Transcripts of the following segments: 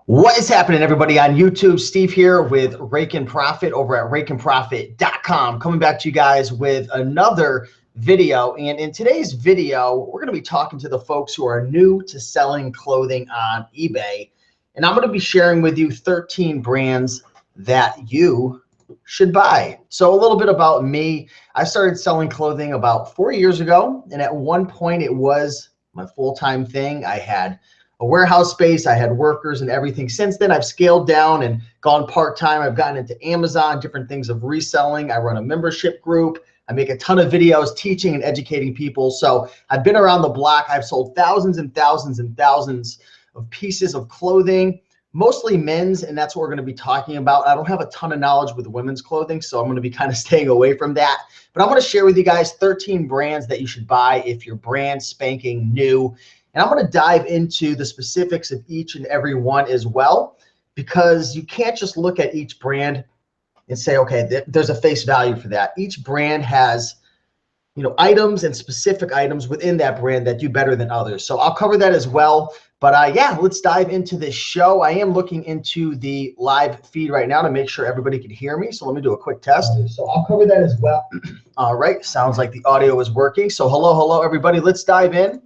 What is happening, everybody, on YouTube? Steve here with Raiken Profit over at RaikenProfit.com, coming back to you guys with another video. And in today's video, we're going to be talking to the folks who are new to selling clothing on eBay. And I'm going to be sharing with you 13 brands that you should buy. So a little bit about me. I started selling clothing about 4 years ago. And at one point, it was my full-time thing. I had a warehouse space, I had workers and everything. Since then, I've scaled down and gone part-time. I've gotten into Amazon, different things of reselling. I run a membership group. I make a ton of videos teaching and educating people. So I've been around the block. I've sold thousands and thousands and thousands of pieces of clothing, mostly men's, and that's what we're going to be talking about. I don't have a ton of knowledge with women's clothing, so I'm going to be kind of staying away from that. But I'm going to share with you guys 13 brands that you should buy if you're brand spanking new. And I'm going to dive into the specifics of each and every one as well, because you can't just look at each brand and say, okay, there's a face value for that. Each brand has, items and specific items within that brand that do better than others. So I'll cover that as well. But yeah, let's dive into this show. I am looking into the live feed right now to make sure everybody can hear me. So let me do a quick test. So I'll cover that as well. All right, sounds like the audio is working. So hello, everybody. Let's dive in.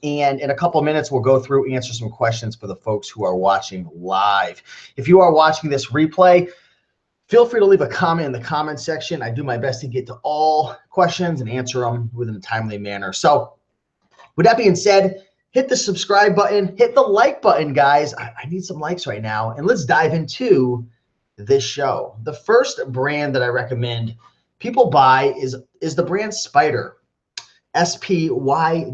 And in a couple of minutes, we'll go through, answer some questions for the folks who are watching live. If you are watching this replay, feel free to leave a comment in the comment section. I do my best to get to all questions and answer them within a timely manner. So with that being said, hit the subscribe button, hit the like button, guys. I need some likes right now. And let's dive into this show. The first brand that I recommend people buy is the brand Spyder. S-P-Y-D-E-R.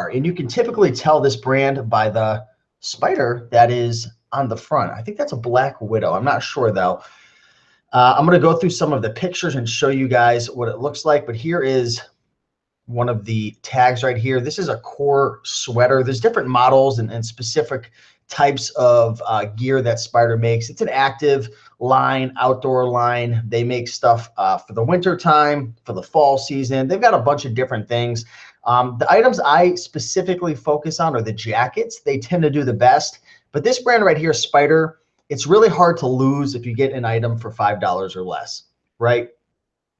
And you can typically tell this brand by the spider that is on the front. I think that's a black widow. I'm not sure, though. I'm going to go through some of the pictures and show you guys what it looks like. But here is one of the tags right here. This is a core sweater. There's different models and specific types of gear that Spyder makes. It's an active line, outdoor line. They make stuff for the winter time, for the fall season. They've got a bunch of different things. The items I specifically focus on are the jackets. They tend to do the best. But this brand right here, Spyder, it's really hard to lose if you get an item for $5 or less, right?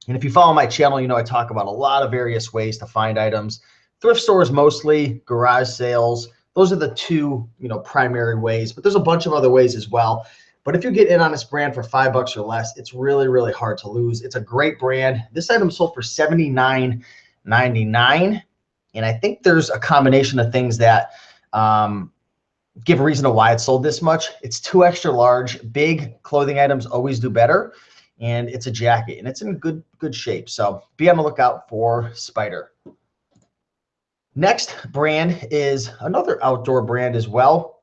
And if you follow my channel, I talk about a lot of various ways to find items. Thrift stores mostly, garage sales. Those are the two, primary ways, but there's a bunch of other ways as well. But if you get in on this brand for $5 or less, it's really, really hard to lose. It's a great brand. This item sold for $79.99. And I think there's a combination of things that give a reason to why it sold this much. It's 2 extra large. Big clothing items always do better. And it's a jacket, and it's in good shape. So be on the lookout for Spyder. Next brand is another outdoor brand as well.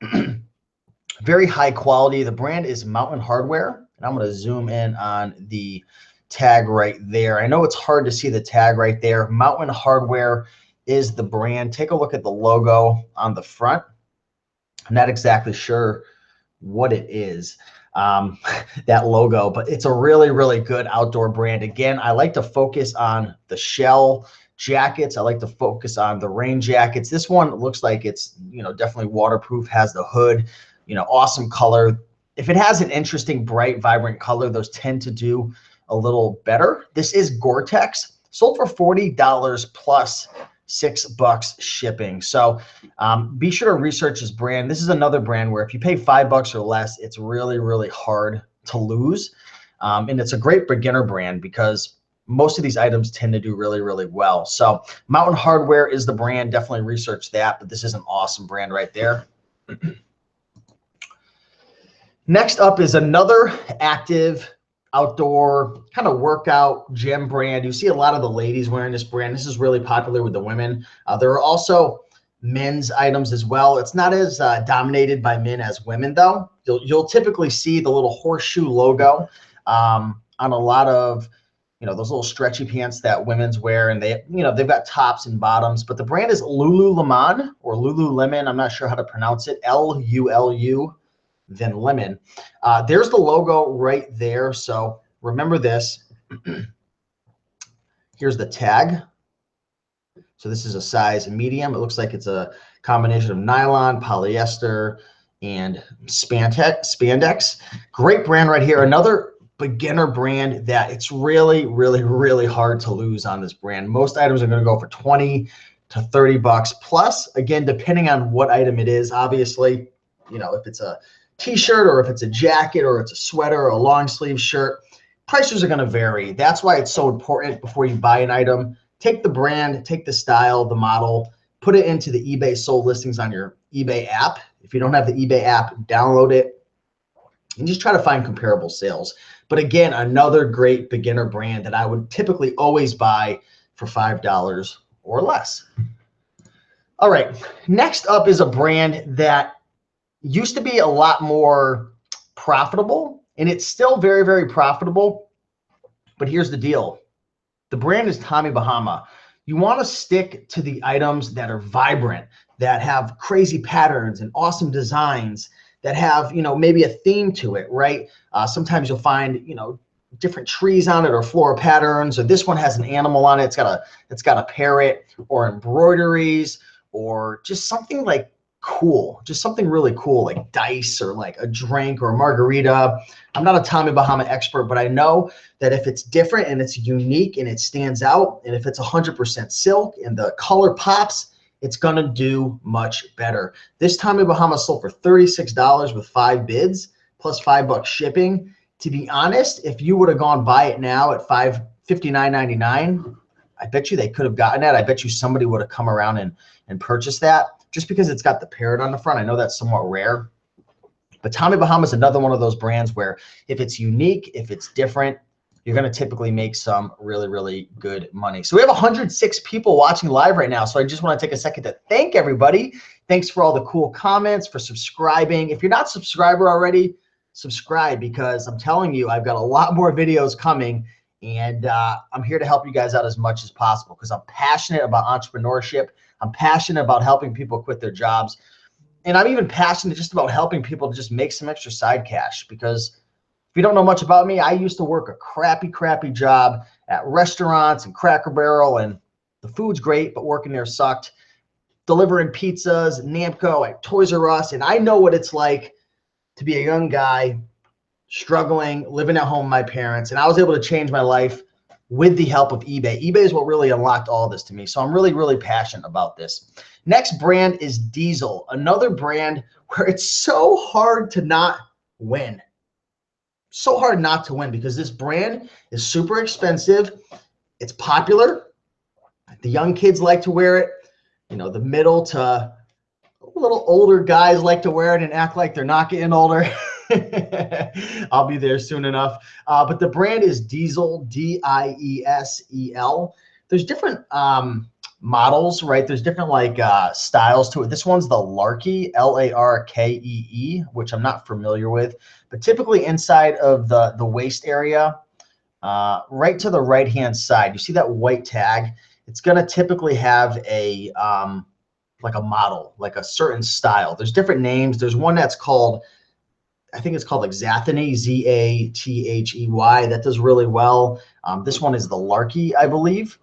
Very high quality. The brand is Mountain Hardwear. And I'm going to zoom in on the tag right there. I know it's hard to see the tag right there. Mountain Hardwear is the brand. Take a look at the logo on the front. I'm not exactly sure what it is, that logo, but it's a really, really good outdoor brand. Again, I like to focus on the shell jackets. I like to focus on the rain jackets. This one looks like it's, definitely waterproof, has the hood, awesome color. If it has an interesting, bright, vibrant color, those tend to do a little better. This is Gore-Tex, sold for $40 plus $6 shipping. So be sure to research this brand. This is another brand where if you pay $5 or less, it's really, really hard to lose. And it's a great beginner brand because most of these items tend to do really, really well. So Mountain Hardwear is the brand. Definitely research that, but this is an awesome brand right there. Next up is another active outdoor kind of workout gym brand. You see a lot of the ladies wearing this brand. This is really popular with the women. There are also men's items as well. It's not as dominated by men as women, though. You'll typically see the little horseshoe logo on a lot of those little stretchy pants that women's wear, and they've got tops and bottoms. But the brand is Lululemon or Lululemon. I'm not sure how to pronounce it. L-U-L-U. Then lemon. There's the logo right there. So remember this. Here's the tag. So this is a size medium. It looks like it's a combination of nylon, polyester, and spandex. Great brand right here. Another beginner brand that it's really, really, really hard to lose on this brand. Most items are going to go for 20 to 30 bucks plus, again, depending on what item it is. Obviously, you know, if it's a t-shirt or if it's a jacket or it's a sweater or a long sleeve shirt, prices are going to vary. That's why it's so important before you buy an item. Take the brand, take the style, the model, put it into the eBay sold listings on your eBay app. If you don't have the eBay app, download it and just try to find comparable sales. But again, another great beginner brand that I would typically always buy for $5 or less. All right, next up is a brand that used to be a lot more profitable, and it's still very, very profitable. But here's the deal. The brand is Tommy Bahama. You want to stick to the items that are vibrant, that have crazy patterns and awesome designs, that have, you know, maybe a theme to it, right? Sometimes you'll find, you know, different trees on it or floral patterns, or this one has an animal on it. It's got a parrot, or embroideries, or just something like cool, just something really cool, like dice or like a drink or a margarita. I'm not a Tommy Bahama expert, but I know that if it's different and it's unique and it stands out, and if it's 100% silk and the color pops, it's gonna do much better. This Tommy Bahama sold for $36 with 5 bids plus $5 shipping. To be honest, if you would have gone buy it now at $59.99, I bet you they could have gotten that. I bet you somebody would have come around and purchased that, just because it's got the parrot on the front. I know that's somewhat rare, but Tommy Bahama is another one of those brands where if it's unique, if it's different, you're going to typically make some really, really good money. So we have 106 people watching live right now. So I just want to take a second to thank everybody. Thanks for all the cool comments, for subscribing. If you're not a subscriber already, subscribe, because I'm telling you, I've got a lot more videos coming, and I'm here to help you guys out as much as possible, because I'm passionate about entrepreneurship. I'm passionate about helping people quit their jobs. And I'm even passionate just about helping people to just make some extra side cash, because if you don't know much about me, I used to work a crappy job at restaurants and Cracker Barrel, and the food's great, but working there sucked. Delivering pizzas, Namco, at Toys R Us, and I know what it's like to be a young guy struggling, living at home with my parents, and I was able to change my life with the help of eBay. eBay is what really unlocked all this to me, so I'm really, really passionate about this. Next brand is Diesel, another brand where it's so hard to not win. So hard not to win, because this brand is super expensive. It's popular. The young kids like to wear it. You know, the middle to a little older guys like to wear it and act like they're not getting older. I'll be there soon enough. But the brand is Diesel, D-I-E-S-E-L. There's different models, right? There's different like styles to it. This one's the Larkee, L-A-R-K-E-E, which I'm not familiar with. But typically inside of the waist area, right to the right-hand side, you see that white tag? It's going to typically have a like a model, like a certain style. There's different names. There's one that's called, I think it's called like Zatheny, Z-A-T-H-E-Y. That does really well. This one is the Larkee, I believe.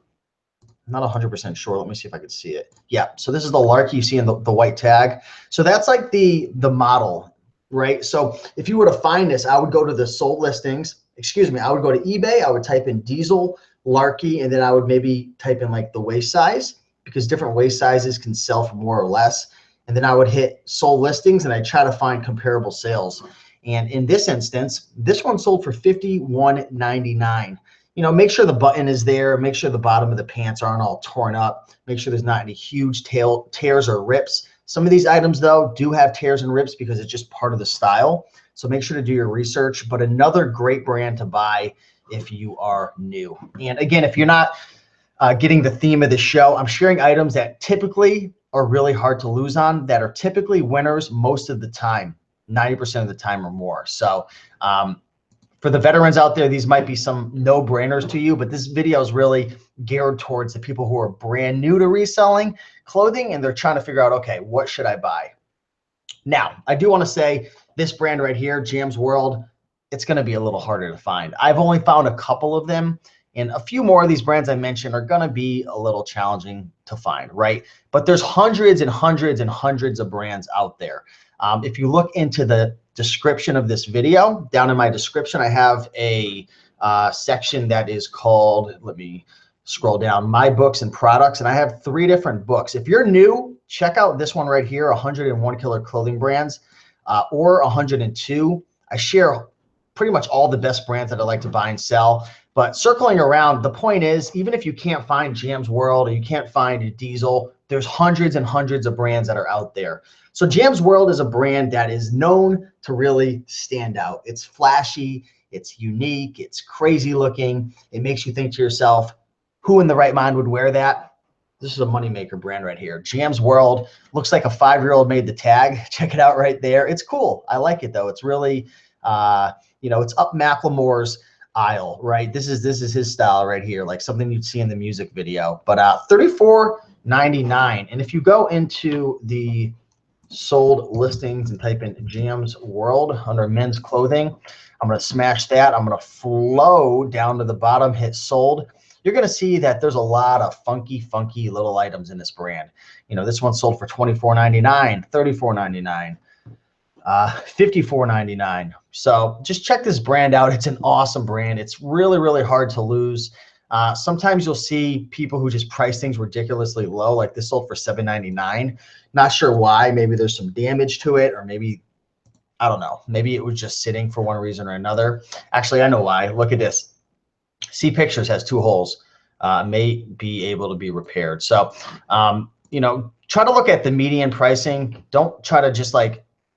I'm not 100% sure. Let me see if I can see it. Yeah, so this is the Larkee you see in the white tag. So that's like the model, right? So if you were to find this, I would go to the sold listings. Excuse me, I would go to eBay. I would type in Diesel, Larkee, and then I would maybe type in like the waist size, because different waist sizes can sell for more or less. And then I would hit sold listings, and I try to find comparable sales. And in this instance, this one sold for $51.99. You know, make sure the button is there. Make sure the bottom of the pants aren't all torn up. Make sure there's not any huge tears or rips. Some of these items, though, do have tears and rips because it's just part of the style. So make sure to do your research. But another great brand to buy if you are new. And again, if you're not getting the theme of the show, I'm sharing items that typically are really hard to lose on, that are typically winners most of the time, 90% of the time or more. So for the veterans out there, these might be some no-brainers to you, but this video is really geared towards the people who are brand new to reselling clothing, and they're trying to figure out, okay, what should I buy? Now, I do want to say this brand right here, Jam's World, it's going to be a little harder to find. I've only found a couple of them, and a few more of these brands I mentioned are going to be a little challenging to find, right? But there's hundreds and hundreds and hundreds of brands out there. If you look into the description of this video, down in my description, I have a section that is called, let me scroll down, my books and products, and I have 3 different books. If you're new, check out this one right here, 101 Killer Clothing Brands, or 102. I share pretty much all the best brands that I like to buy and sell. But circling around, the point is, even if you can't find Jam's World or you can't find a Diesel, there's hundreds and hundreds of brands that are out there. So Jam's World is a brand that is known to really stand out. It's flashy, it's unique, it's crazy looking. It makes you think to yourself, who in the right mind would wear that? This is a moneymaker brand right here. Jam's World looks like a 5-year-old made the tag. Check it out right there. It's cool. I like it though. It's really, you know, it's up Macklemore's aisle, right? This is his style right here, like something you'd see in the music video. But $34.99. And if you go into the sold listings and type in Jam's World under men's clothing, I'm going to smash that. I'm going to flow down to the bottom, hit sold. You're going to see that there's a lot of funky little items in this brand. You know, this one sold for $24.99, $34.99, $54.99. So just check this brand out. It's an awesome brand. It's really hard to lose. Sometimes you'll see people who just price things ridiculously low, like this sold for $7.99. Not sure why. Maybe there's some damage to it, or maybe, I don't know, maybe it was just sitting for one reason or another. Actually, I know why. Look at this. See pictures, has 2 holes, may be able to be repaired. So, you know, try to look at the median pricing. Don't try to just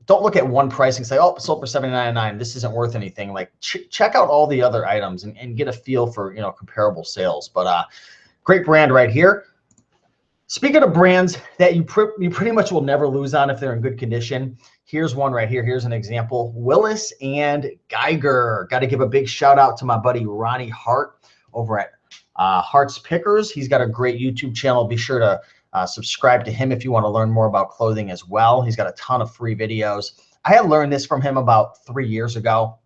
don't look at one pricing, say, oh, it sold for $7.99. This isn't worth anything. Like check out all the other items and get a feel for, you know, comparable sales. But great brand right here. Speaking of brands that you pretty much will never lose on if they're in good condition, here's one right here. Here's an example. Willis and Geiger. Got to give a big shout out to my buddy Ronnie Hart over at Hart's Pickers. He's got a great YouTube channel. Be sure to subscribe to him if you want to learn more about clothing as well. He's got a ton of free videos. I had learned this from him about 3 years ago.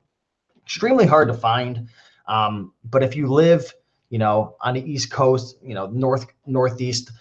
Extremely hard to find. But if you live, you know, on the East Coast, you know, Northeast,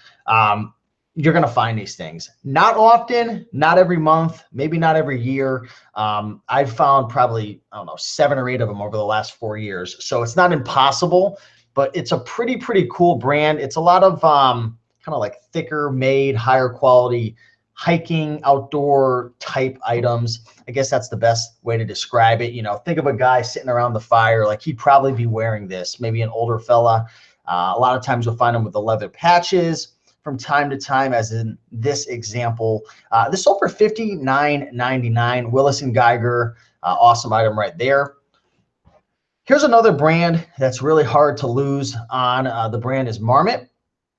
you're going to find these things. Not often, not every month, maybe not every year. I've found probably, I don't know, 7 or 8 of them over the last 4 years. So it's not impossible, but it's a pretty cool brand. It's a lot of kind of like thicker made, higher quality hiking, outdoor type items. I guess that's the best way to describe it. You know, think of a guy sitting around the fire, like he'd probably be wearing this, maybe an older fella. A lot of times you'll find them with the leather patches from time to time, as in this example. This sold for $59.99. Willis and Geiger, awesome item right there. Here's another brand that's really hard to lose on. The brand is Marmot,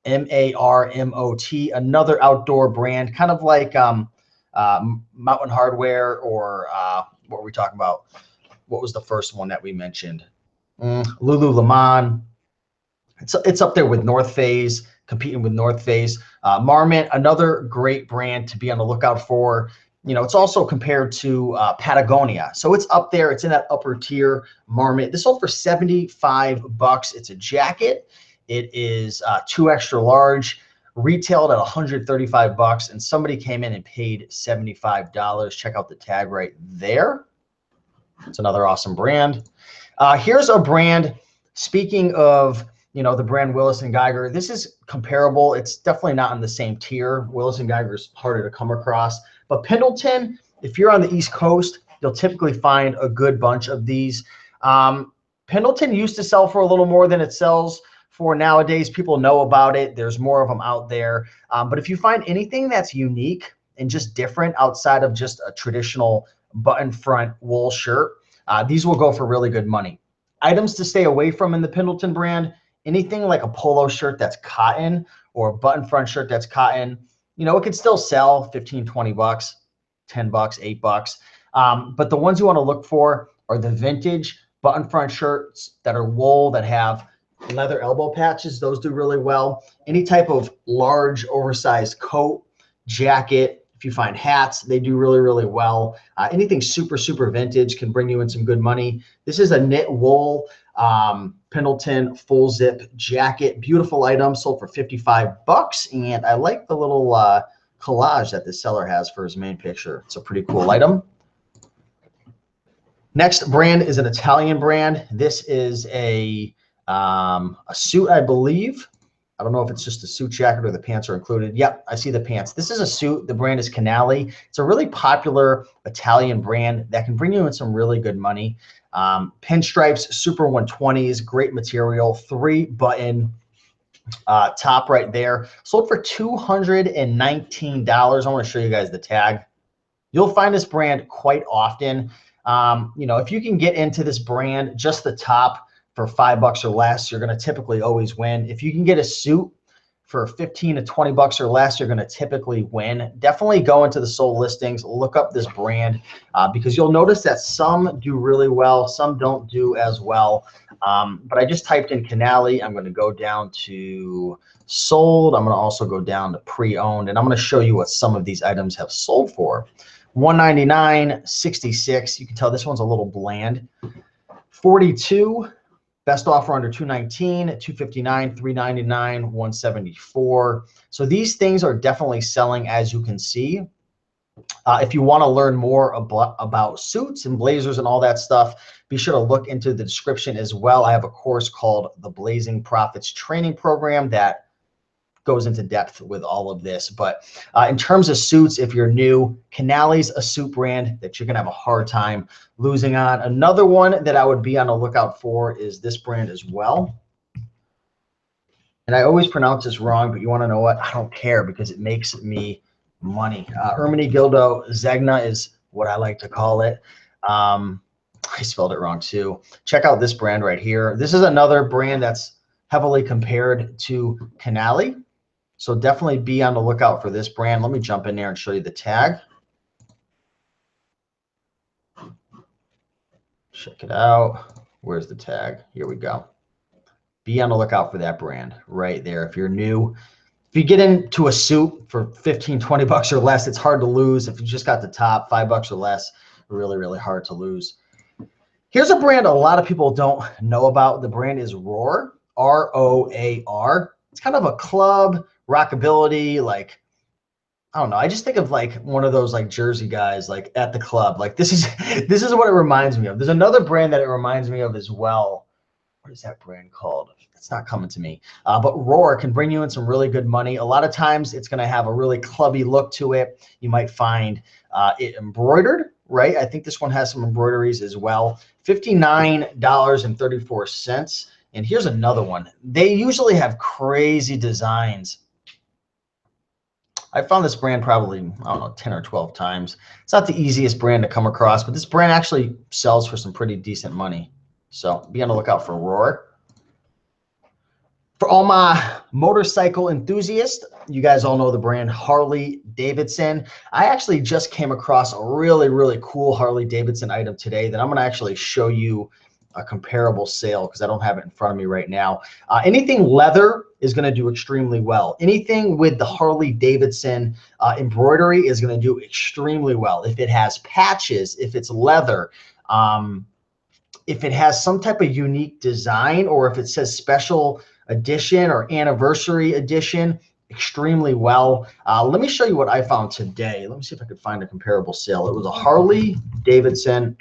M-A-R-M-O-T, another outdoor brand, kind of like Mountain Hardwear, or what were we talking about? What was the first one that we mentioned? Lululemon. It's up there with North Face, competing with North Face. Marmot, another great brand to be on the lookout for. You know, it's also compared to Patagonia. So it's up there. It's in that upper tier. Marmot. This sold for $75. It's a jacket. It is 2 extra large, retailed at $135, and somebody came in and paid $75. Check out the tag right there. It's another awesome brand. Here's a brand, speaking of, you know, the brand Willis and Geiger, this is comparable. It's definitely not in the same tier. Willis and Geiger is harder to come across. But Pendleton, if you're on the East Coast, you'll typically find a good bunch of these. Pendleton used to sell for a little more than it sells for nowadays. People know about it. There's more of them out there. But if you find anything that's unique and just different outside of just a traditional button front wool shirt, these will go for really good money. Items to stay away from in the Pendleton brand: anything like a polo shirt that's cotton or a button front shirt that's cotton. You know, it could still sell 15, 20 bucks, 10 bucks, 8 bucks. But the ones you want to look for are the vintage button front shirts that are wool, that have leather elbow patches. Those do really well. Any type of large oversized coat, jacket. If you find hats, they do really well. Anything super vintage can bring you in some good money. This is a knit wool Pendleton full zip jacket. Beautiful item, sold for $55. And I like the little collage that this seller has for his main picture. It's a pretty cool item. Next brand is an Italian brand. This is a suit, I believe. I don't know if it's just a suit jacket or the pants are included. Yep, I see the pants. This is a suit. The brand is Canali. It's a really popular Italian brand that can bring you in some really good money. Pinstripes, Super 120s, great material, 3-button top right there. Sold for $219. I want to show you guys the tag. You'll find this brand quite often. You know, if you can get into this brand, just the top for $5 or less, you're going to typically always win. If you can get a suit for 15 to 20 bucks or less, you're going to typically win. Definitely go into the sold listings, look up this brand, because you'll notice that some do really well, some don't do as well. But I just typed in Canali. I'm going to go down to sold. I'm going to also go down to pre-owned, and I'm going to show you what some of these items have sold for. $199, $66. You can tell this one's a little bland. $42. Best offer under $219, $259, $399, $174. So these things are definitely selling, as you can see. If you want to learn more about suits and blazers and all that stuff, be sure to look into the description as well. I have a course called the Blazing Profits Training Program that goes into depth with all of this. But in terms of suits, if you're new, Canali's a suit brand that you're gonna have a hard time losing on. Another one that I would be on the lookout for is this brand as well. And I always pronounce this wrong, but you wanna know what? I don't care because it makes me money. Ermenegildo Zegna is what I like to call it. I spelled it wrong too. Check out this brand right here. This is another brand that's heavily compared to Canali. So definitely be on the lookout for this brand. Let me jump in there and show you the tag. Check it out. Where's the tag? Here we go. Be on the lookout for that brand right there. If you're new, if you get into a suit for 15, 20 bucks or less, it's hard to lose. If you just got the top, $5 or less, really, really hard to lose. Here's a brand a lot of people don't know about. The brand is Roar, R-O-A-R. It's kind of a club, rockabilly, like, I don't know. I just think of like one of those like Jersey guys like at the club. Like this is what it reminds me of. There's another brand that it reminds me of as well. What is that brand called? It's not coming to me. But Roar can bring you in some really good money. A lot of times it's going to have a really clubby look to it. You might find it embroidered, right? I think this one has some embroideries as well. $59.34. And here's another one. They usually have crazy designs. I found this brand probably, I don't know, 10 or 12 times. It's not the easiest brand to come across, but this brand actually sells for some pretty decent money. So be on the lookout for Roar. For all my motorcycle enthusiasts, you guys all know the brand Harley Davidson. I actually just came across a really, really cool Harley Davidson item today that I'm going to actually show you a comparable sale because I don't have it in front of me right now. Anything leather is going to do extremely well. Anything with the Harley Davidson embroidery is going to do extremely well. If it has patches, if it's leather, if it has some type of unique design, or if it says special edition or anniversary edition, extremely well. Let me show you what I found today. Let me see if I could find a comparable sale. It was a Harley Davidson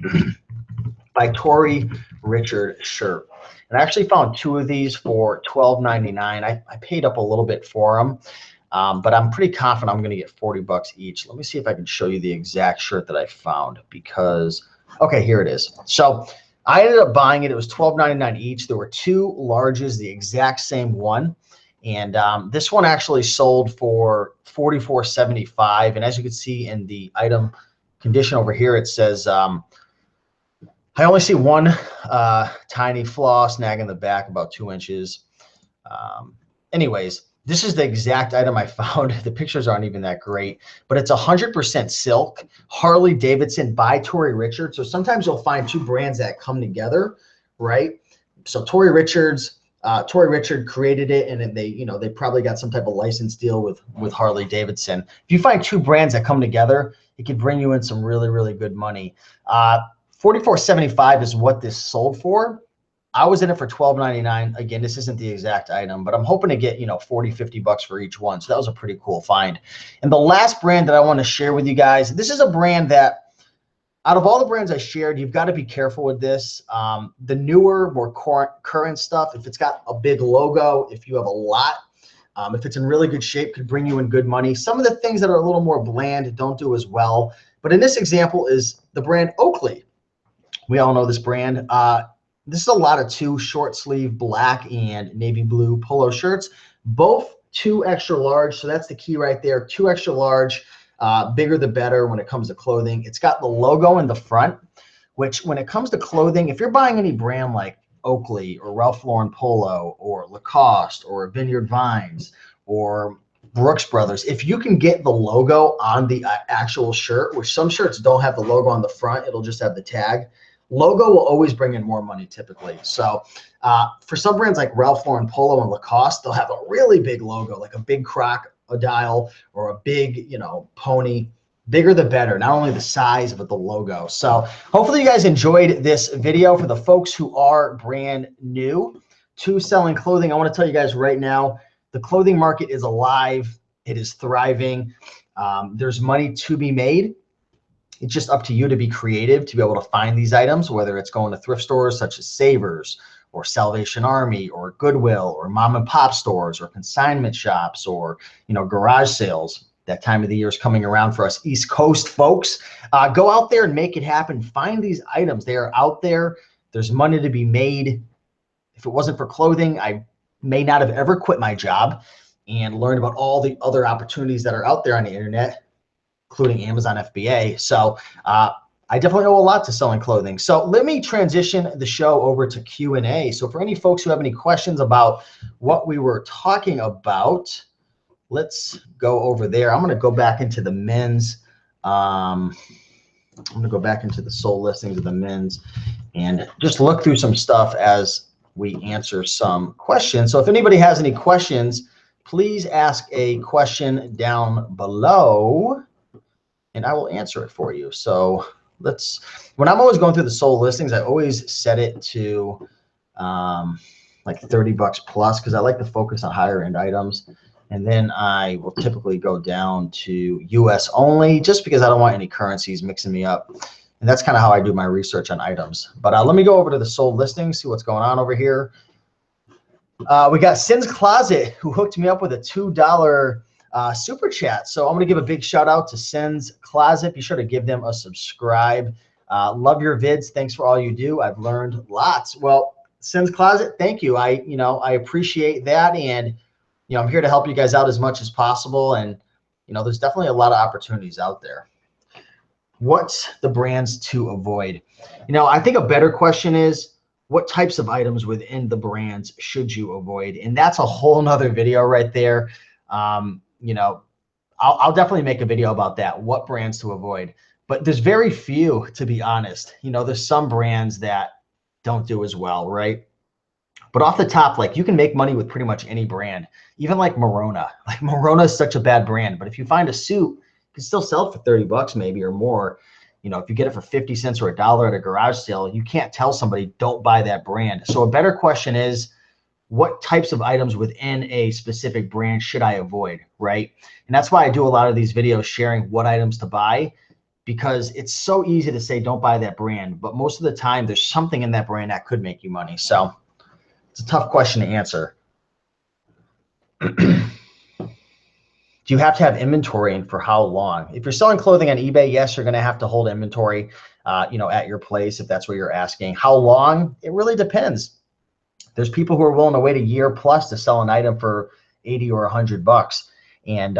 by Tory Richard shirt. And I actually found two of these for $12.99. I paid up a little bit for them, but I'm pretty confident I'm going to get 40 bucks each. Let me see if I can show you the exact shirt that I found because, okay, here it is. So I ended up buying it. It was $12.99 each. There were two larges, the exact same one. And this one actually sold for $44.75. And as you can see in the item condition over here, it says, I only see one tiny flaw snag in the back, about 2 inches. Anyways, this is the exact item I found. The pictures aren't even that great, but it's 100% silk, Harley Davidson by Tory Richard. So sometimes you'll find two brands that come together, right? So Tory Richard created it, and they probably got some type of license deal with Harley Davidson. If you find two brands that come together, it could bring you in some really, really good money. $44.75 is what this sold for. I was in it for $12.99. Again, this isn't the exact item, but I'm hoping to get, 40, 50 bucks for each one. So that was a pretty cool find. And the last brand that I want to share with you guys, this is a brand that out of all the brands I shared, you've got to be careful with this. The newer, more current stuff, if it's got a big logo, if you have a lot, if it's in really good shape, could bring you in good money. Some of the things that are a little more bland don't do as well. But in this example is the brand Oakley. We all know this brand. This is a lot of 2 short sleeve black and navy blue polo shirts, both 2 extra large. So that's the key right there. 2 extra large, bigger the better when it comes to clothing. It's got the logo in the front, which when it comes to clothing, if you're buying any brand like Oakley or Ralph Lauren Polo or Lacoste or Vineyard Vines or Brooks Brothers, if you can get the logo on the actual shirt, which some shirts don't have the logo on the front, it'll just have the tag. Logo will always bring in more money typically. So for some brands like Ralph Lauren Polo and Lacoste, they'll have a really big logo, like a big crocodile or a big, pony. Bigger the better, not only the size, but the logo. So hopefully you guys enjoyed this video. For the folks who are brand new to selling clothing, I want to tell you guys right now, the clothing market is alive. It is thriving. There's money to be made. It's just up to you to be creative, to be able to find these items, whether it's going to thrift stores such as Savers or Salvation Army or Goodwill or mom and pop stores or consignment shops or, garage sales. That time of the year is coming around for us East Coast folks. Go out there and make it happen. Find these items. They are out there. There's money to be made. If it wasn't for clothing, I may not have ever quit my job and learned about all the other opportunities that are out there on the internet, including Amazon FBA. So I definitely owe a lot to selling clothing. So let me transition the show over to Q&A. So for any folks who have any questions about what we were talking about, let's go over there. I'm going to go back into the men's. I'm going to go back into the sold listings of the men's and just look through some stuff as we answer some questions. So if anybody has any questions, please ask a question down below and I will answer it for you. So when I'm always going through the sold listings, I always set it to like 30 bucks plus, because I like to focus on higher end items. And then I will typically go down to US only, just because I don't want any currencies mixing me up. And that's kind of how I do my research on items. But let me go over to the sold listings, see what's going on over here. We got Sin's Closet, who hooked me up with a $2 super chat. So I'm going to give a big shout out to Sin's Closet. Be sure to give them a subscribe. Love your vids. Thanks for all you do. I've learned lots. Well, Sin's Closet, thank you. I appreciate that. And I'm here to help you guys out as much as possible. And, there's definitely a lot of opportunities out there. What's the brands to avoid? I think a better question is, what types of items within the brands should you avoid? And that's a whole nother video right there. I'll definitely make a video about that, what brands to avoid. But there's very few, to be honest. There's some brands that don't do as well, right? But off the top, you can make money with pretty much any brand, even like Morona. Morona is such a bad brand, but if you find a suit, you can still sell it for 30 bucks maybe or more. If you get it for 50 cents or $1 at a garage sale, you can't tell somebody don't buy that brand. So a better question is, what types of items within a specific brand should I avoid, right? And that's why I do a lot of these videos sharing what items to buy, because it's so easy to say don't buy that brand, but most of the time there's something in that brand that could make you money. So it's a tough question to answer. Do you have to have inventory and for how long? If you're selling clothing on eBay, yes, you're going to have to hold inventory, at your place, if that's what you're asking. How long? It really depends. There's people who are willing to wait a year plus to sell an item for 80 or 100 bucks. And,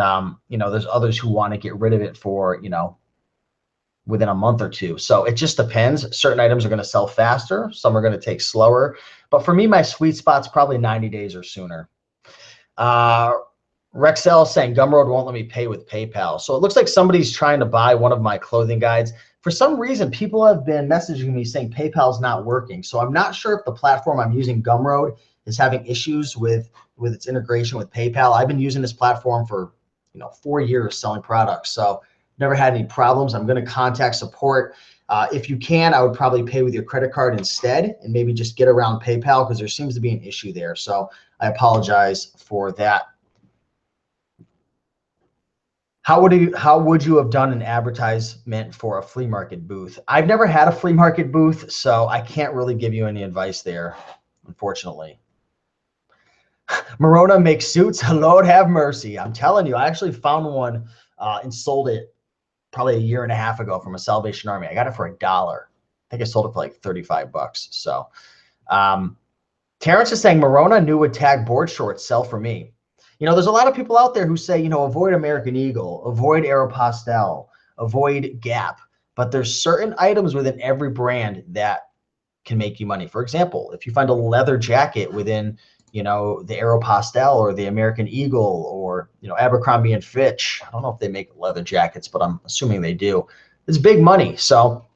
there's others who want to get rid of it for, within a month or two. So it just depends. Certain items are going to sell faster. Some are going to take slower. But for me, my sweet spot's probably 90 days or sooner. RESELL saying Gumroad won't let me pay with PayPal. So it looks like somebody's trying to buy one of my clothing guides. For some reason, people have been messaging me saying PayPal's not working. So I'm not sure if the platform I'm using, Gumroad, is having issues with its integration with PayPal. I've been using this platform for 4 years selling products. So Never had any problems. I'm going to contact support. If you can, I would probably pay with your credit card instead and maybe just get around PayPal because there seems to be an issue there. So I apologize for that. How would you have done an advertisement for a flea market booth? I've never had a flea market booth, so I can't really give you any advice there, unfortunately. Morona makes suits. Lord have mercy. I'm telling you, I actually found one and sold it probably a year and a half ago from a Salvation Army. I got it for $1. I think I sold it for like 35 bucks. So Terrence is saying Morona new with tag board shorts sell for me. You know, there's a lot of people out there who say, you know, avoid American Eagle, avoid Aeropostale, avoid Gap. But there's certain items within every brand that can make you money. For example, if you find a leather jacket within, you know, the Aeropostale or the American Eagle or, you know, Abercrombie and Fitch. I don't know if they make leather jackets, but I'm assuming they do. It's big money. So,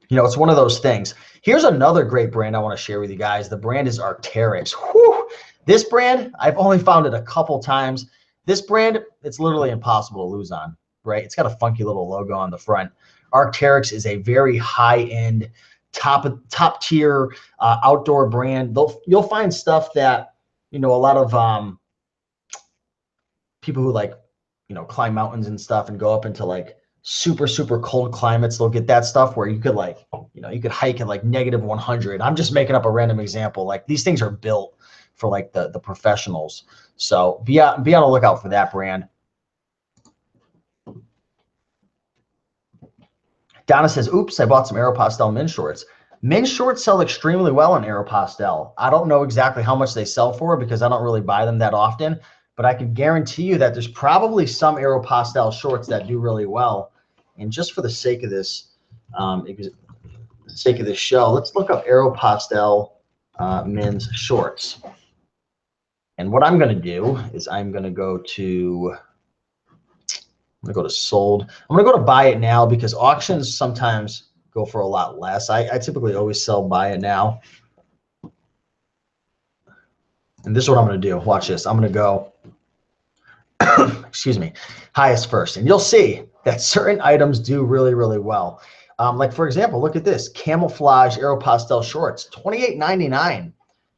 you know, it's one of those things. Here's another great brand I want to share with you guys. The brand is Arc'teryx. Whew. This brand, I've only found it a couple times. This brand, it's literally impossible to lose on, right? It's got a funky little logo on the front. Arc'teryx is a very high-end, top tier outdoor brand. You'll find stuff that, you know, a lot of people who like, you know, climb mountains and stuff and go up into like super cold climates, they'll get that stuff where you could like, you know, you could hike at like -100. I'm just making up a random example. Like these things are built for like the professionals. So be on the lookout for that brand. Donna says, oops, I bought some Aeropostale men's shorts. Men's shorts sell extremely well on Aeropostale. I don't know exactly how much they sell for because I don't really buy them that often, but I can guarantee you that there's probably some Aeropostale shorts that do really well. And just for the sake of this, show, let's look up Aeropostale men's shorts. And what I'm going to do is I'm going to go to sold. I'm going to go to buy it now because auctions sometimes go for a lot less. I typically always sell buy it now. And this is what I'm going to do. Watch this. I'm going to go, excuse me, highest first. And you'll see that certain items do really, really well. Like, for example, look at this. Camouflage Aeropostale shorts, $28.99.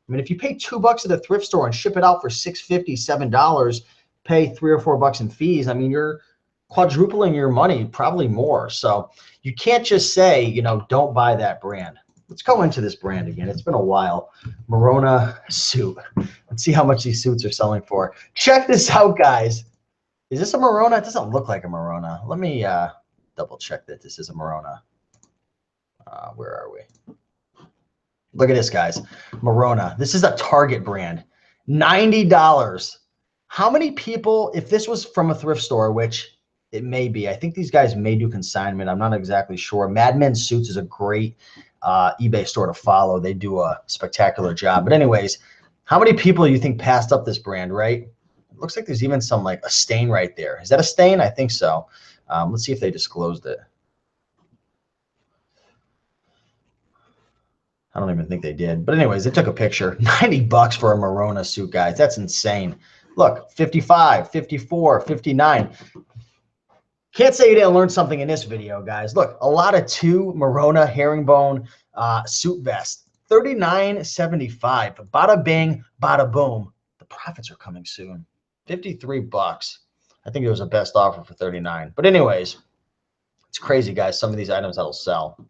I mean, if you pay $2 at a thrift store and ship it out for $6.50, $7, pay $3 or $4 in fees, I mean, you're quadrupling your money, probably more. So you can't just say, you know, don't buy that brand. Let's go into this brand again. It's been a while. Morona suit. Let's see how much these suits are selling for. Check this out, guys. Is this a Morona? It doesn't look like a Morona. Let me double check that this is a Morona. Where are we? Look at this, guys. Morona. This is a Target brand. $90. How many people, if this was from a thrift store, which it may be, I think these guys may do consignment. I'm not exactly sure. Mad Men Suits is a great eBay store to follow. They do a spectacular job. But anyways, how many people do you think passed up this brand, right? It looks like there's even some like a stain right there. Is that a stain? I think so. Let's see if they disclosed it. I don't even think they did. But anyways, they took a picture. $90 for a Morona suit, guys. That's insane. Look, 55, 54, 59. Can't say you didn't learn something in this video, guys. Look, a lot of two Morona herringbone suit vest. $39.75. Bada bing, bada boom. The profits are coming soon. $53. I think it was a best offer for $39. But anyways, it's crazy, guys. Some of these items that'll sell.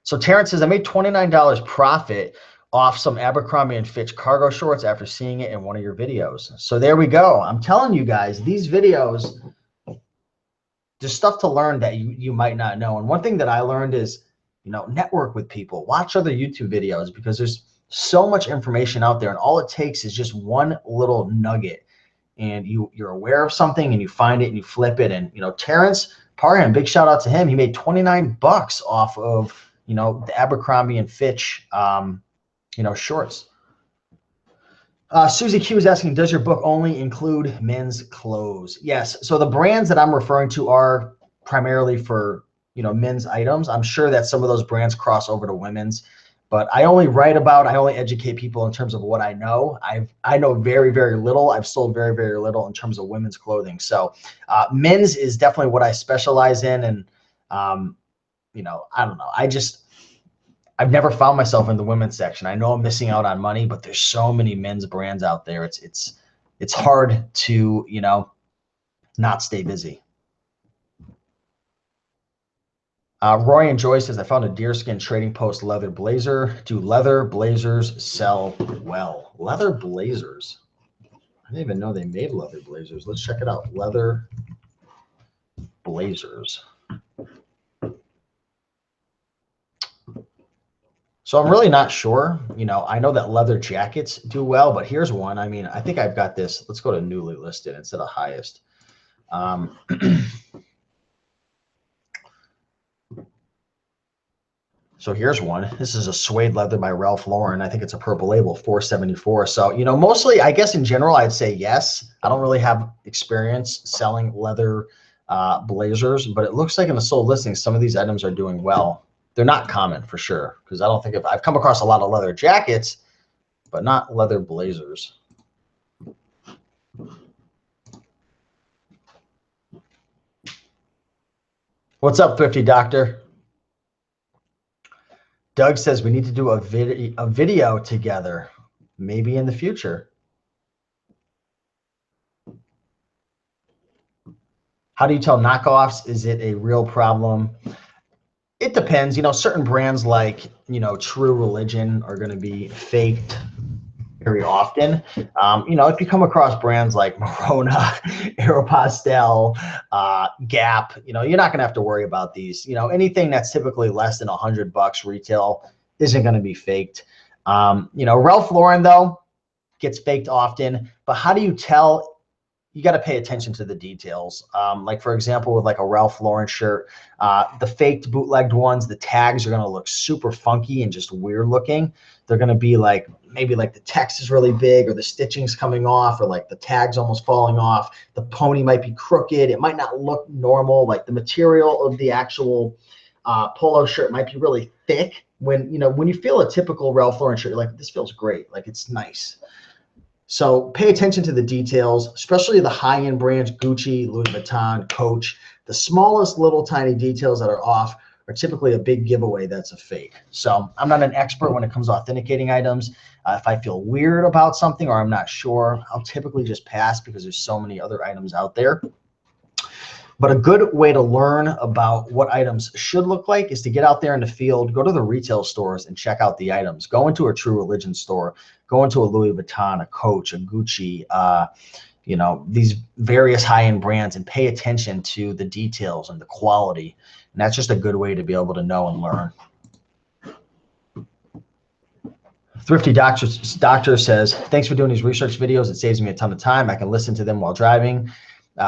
So Terrence says, I made $29 profit off some Abercrombie and Fitch cargo shorts after seeing it in one of your videos. So there we go. I'm telling you guys, these videos, there's stuff to learn that you might not know. And one thing that I learned is, you know, network with people, watch other YouTube videos because there's so much information out there. And all it takes is just one little nugget. And you're aware of something and you find it and you flip it. And, you know, Terrence Parham, big shout out to him. He made $29 off of, you know, the Abercrombie and Fitch, you know, shorts. Susie Q is asking, does your book only include men's clothes? Yes. So the brands that I'm referring to are primarily for, you know, men's items. I'm sure that some of those brands cross over to women's. But I only I only educate people in terms of what I know. I know very, very little. I've sold very, very little in terms of women's clothing. So men's is definitely what I specialize in. And, you know, I don't know. I've never found myself in the women's section. I know I'm missing out on money, but there's so many men's brands out there. It's hard to, you know, not stay busy. Roy and Joy says, I found a deerskin trading post leather blazer. Do leather blazers sell well? Leather blazers? I didn't even know they made leather blazers. Let's check it out. Leather blazers. So I'm really not sure. You know, I know that leather jackets do well, but here's one. I mean, I think I've got this. Let's go to newly listed instead of highest. So here's one. This is a suede leather by Ralph Lauren. I think it's a purple label, $474. So, you know, mostly, I guess in general, I'd say yes. I don't really have experience selling leather blazers, but it looks like in the sold listings, some of these items are doing well. They're not common for sure, because I don't think I've come across a lot of leather jackets, but not leather blazers. What's up, Thrifty Doctor? Doug says we need to do a video together, maybe in the future. How do you tell knockoffs? Is it a real problem? It depends. You know, certain brands like, you know, True Religion are going to be faked very often. You know, if you come across brands like Marmot, Aeropostale, Gap, you know, you're not going to have to worry about these. You know, anything that's typically less than $100 retail isn't going to be faked. You know, Ralph Lauren, though, gets faked often. But how do you tell? You got to pay attention to the details. Like, for example, with like a Ralph Lauren shirt, the faked bootlegged ones, the tags are going to look super funky and just weird looking. They're going to be like, maybe like the text is really big, or the stitching's coming off, or like the tag's almost falling off. The pony might be crooked. It might not look normal. Like the material of the actual polo shirt might be really thick. When, you know, when you feel a typical Ralph Lauren shirt, you're like, this feels great. Like, it's nice. So pay attention to the details, especially the high-end brands, Gucci, Louis Vuitton, Coach. The smallest little tiny details that are off are typically a big giveaway that's a fake. So I'm not an expert when it comes to authenticating items. If I feel weird about something or I'm not sure, I'll typically just pass because there's so many other items out there. But a good way to learn about what items should look like is to get out there in the field, go to the retail stores and check out the items. Go into a True Religion store, go into a Louis Vuitton, a Coach, a Gucci, you know, these various high-end brands, and pay attention to the details and the quality. And that's just a good way to be able to know and learn. Thrifty Doctor says, thanks for doing these research videos. It saves me a ton of time. I can listen to them while driving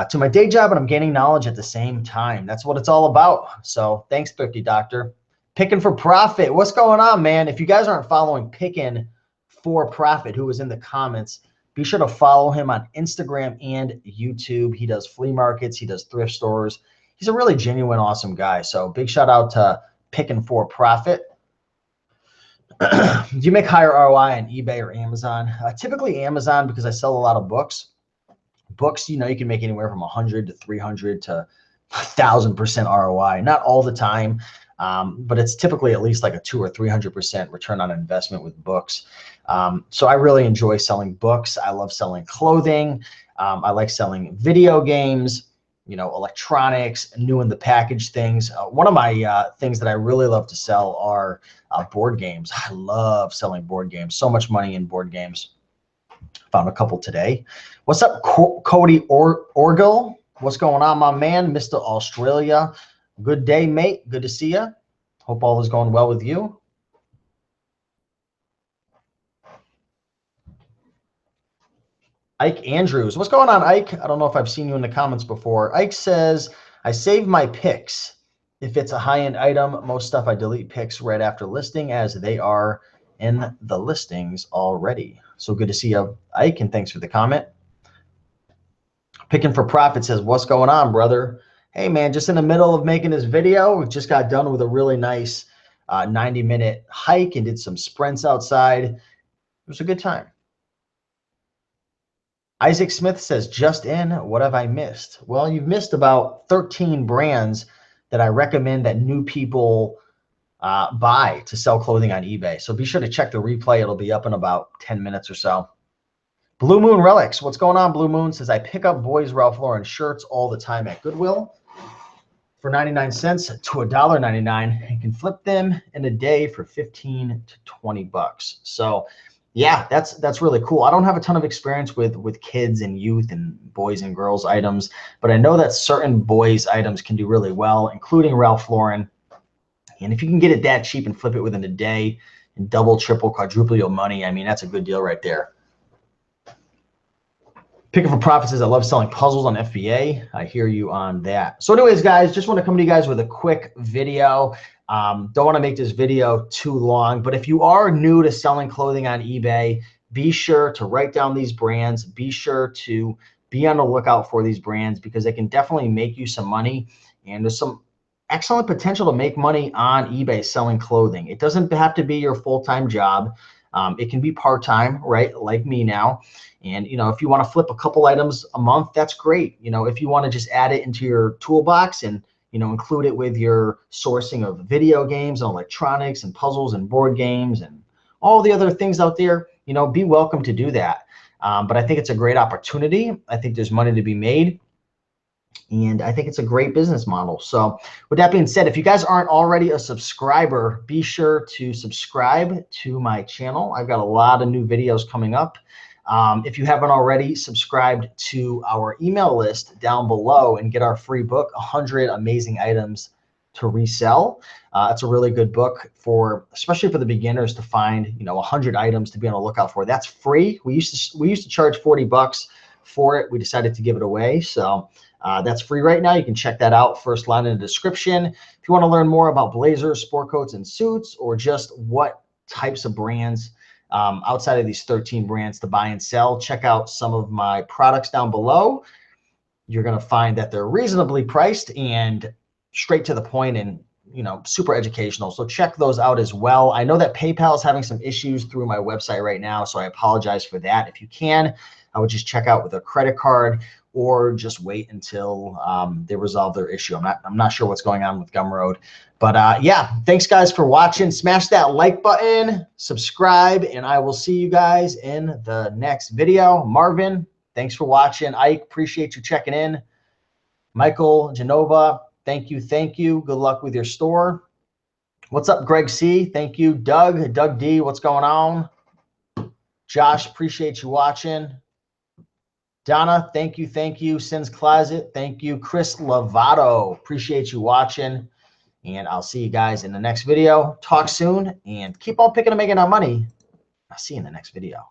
to my day job, and I'm gaining knowledge at the same time. That's what it's all about. So thanks, Thrifty Doctor. Picking for Profit. What's going on, man? If you guys aren't following Picking for Profit, who was in the comments, be sure to follow him on Instagram and YouTube. He does flea markets. He does thrift stores. He's a really genuine, awesome guy. So big shout out to Picking for Profit. Do you make higher ROI on eBay or Amazon? Typically Amazon, because I sell a lot of books. Books, you know, you can make anywhere from 100 to 300 to 1,000% ROI. Not all the time, but it's typically at least like a 200 or 300% return on investment with books. So I really enjoy selling books. I love selling clothing. I like selling video games, you know, electronics, new in the package things. One of my things that I really love to sell are board games. I love selling board games. So much money in board games. Found a couple today. What's up, Cody Orgel? What's going on, my man, Mr. Australia? Good day, mate. Good to see you. Hope all is going well with you. Ike Andrews. What's going on, Ike? I don't know if I've seen you in the comments before. Ike says, I save my pics. If it's a high-end item, most stuff I delete pics right after listing as they are in the listings already. So good to see you, Ike, and thanks for the comment. Picking for Profit says, what's going on, brother? Hey, man, just in the middle of making this video. We just got done with a really nice 90-minute hike and did some sprints outside. It was a good time. Isaac Smith says, just in, what have I missed? Well, you've missed about 13 brands that I recommend that new people buy to sell clothing on eBay. So be sure to check the replay. It'll be up in about 10 minutes or so. Blue Moon Relics. What's going on, Blue Moon? Says, I pick up boys Ralph Lauren shirts all the time at Goodwill for 99 cents to $1.99. You can flip them in a day for 15 to 20 bucks. So yeah, that's really cool. I don't have a ton of experience with kids and youth and boys and girls items, but I know that certain boys items can do really well, including Ralph Lauren. And if you can get it that cheap and flip it within a day and double, triple, quadruple your money, I mean, that's a good deal right there. Picking for Profit says, I love selling puzzles on FBA. I hear you on that. So anyways, guys, just want to come to you guys with a quick video. Don't want to make this video too long, but if you are new to selling clothing on eBay, be sure to write down these brands. Be sure to be on the lookout for these brands because they can definitely make you some money. And there's some excellent potential to make money on eBay selling clothing. It doesn't have to be your full-time job. It can be part-time, right? Like me now. And, you know, if you want to flip a couple items a month, that's great. You know, if you want to just add it into your toolbox and, you know, include it with your sourcing of video games and electronics and puzzles and board games and all the other things out there, you know, be welcome to do that. But I think it's a great opportunity. I think there's money to be made. And I think it's a great business model. So with that being said, if you guys aren't already a subscriber, be sure to subscribe to my channel. I've got a lot of new videos coming up. If you haven't already, subscribed to our email list down below and get our free book, 100 Amazing Items to Resell. It's a really good book for, especially for the beginners, to find, you know, 100 items to be on the lookout for. That's free. We used to charge 40 bucks for it. We decided to give it away. So that's free right now. You can check that out. First line in the description. If you want to learn more about blazers, sport coats, and suits, or just what types of brands outside of these 13 brands to buy and sell, check out some of my products down below. You're going to find that they're reasonably priced and straight to the point and, you know, super educational. So check those out as well. I know that PayPal is having some issues through my website right now, so I apologize for that. If you can, I would just check out with a credit card or just wait until they resolve their issue. I'm not sure what's going on with Gumroad. But yeah, thanks guys for watching. Smash that like button, subscribe, and I will see you guys in the next video. Marvin, thanks for watching. Ike, appreciate you checking in. Michael, Genova, thank you, thank you. Good luck with your store. What's up, Greg C? Thank you. Doug D, what's going on? Josh, appreciate you watching. Donna, thank you, thank you. Sin's Closet, thank you. Chris Lovato, appreciate you watching. And I'll see you guys in the next video. Talk soon and keep on picking and making our money. I'll see you in the next video.